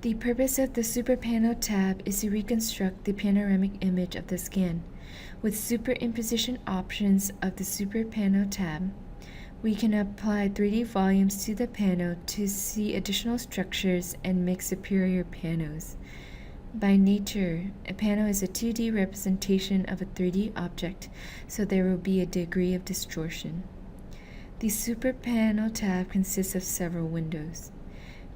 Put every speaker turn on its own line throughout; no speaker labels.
The purpose of the SuperPano tab is to reconstruct the panoramic image of the scan. With superimposition options of the SuperPano tab, we can apply 3D volumes to the pano to see additional structures and make superior panos. By nature, a pano is a 2D representation of a 3D object, so there will be a degree of distortion. The SuperPano tab consists of several windows.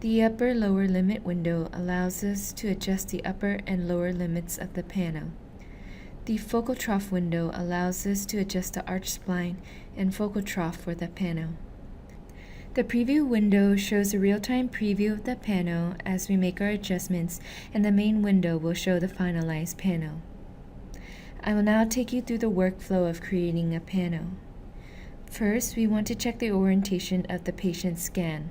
The upper-lower limit window allows us to adjust the upper and lower limits of the pano. The focal trough window allows us to adjust the arch spline and focal trough for the pano. The preview window shows a real-time preview of the pano as we make our adjustments, and the main window will show the finalized pano. I will now take you through the workflow of creating a pano. First, we want to check the orientation of the patient's scan.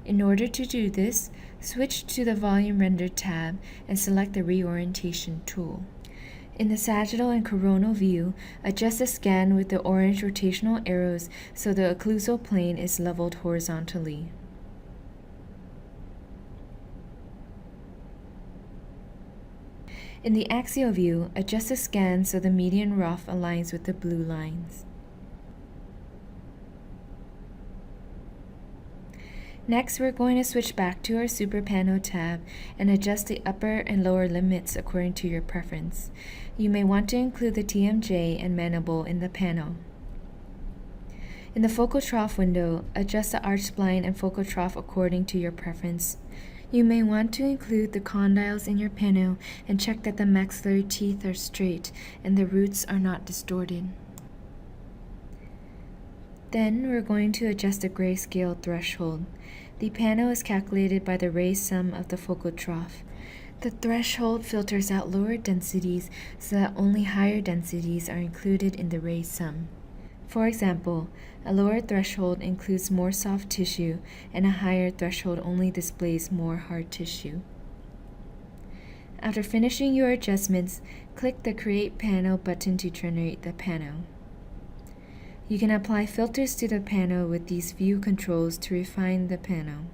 In order to do this, switch to the Volume Render tab and select the Reorientation tool. In the sagittal and coronal view, adjust the scan with the orange rotational arrows so the occlusal plane is leveled horizontally. In the axial view, adjust the scan so the median rough aligns with the blue lines. Next, we're going to switch back to our SuperPano tab and adjust the upper and lower limits according to your preference. You may want to include the TMJ and mandible in the pano. In the focal trough window, adjust the arch spline and focal trough according to your preference. You may want to include the condyles in your pano and check that the maxillary teeth are straight and the roots are not distorted. Then we're going to adjust the grayscale threshold. The pano is calculated by the raised sum of the focal trough. The threshold filters out lower densities so that only higher densities are included in the raised sum. For example, a lower threshold includes more soft tissue and a higher threshold only displays more hard tissue. After finishing your adjustments, click the Create Pano button to generate the pano. You can apply filters to the pano with these view controls to refine the pano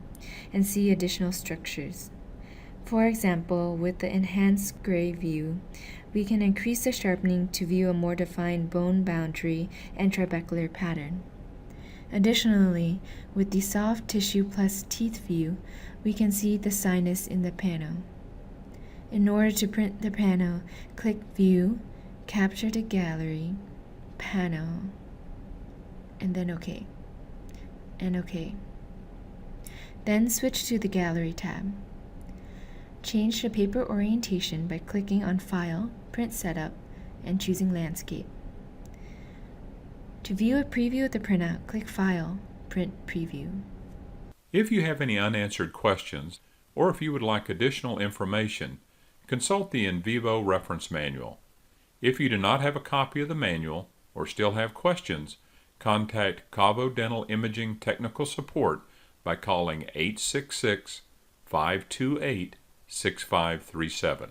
and see additional structures. For example, with the Enhanced Gray view, we can increase the sharpening to view a more defined bone boundary and trabecular pattern. Additionally, with the Soft Tissue plus Teeth view, we can see the sinus in the pano. In order to print the pano, click View, Capture to Gallery, Pano, and then OK, and OK. Then switch to the Gallery tab. Change the paper orientation by clicking on File, Print Setup, and choosing Landscape. To view a preview of the printout, click File, Print Preview.
If you have any unanswered questions, or if you would like additional information, consult the Invivo reference manual. If you do not have a copy of the manual, or still have questions, contact Cavo Dental Imaging Technical Support by calling 866-528-6537.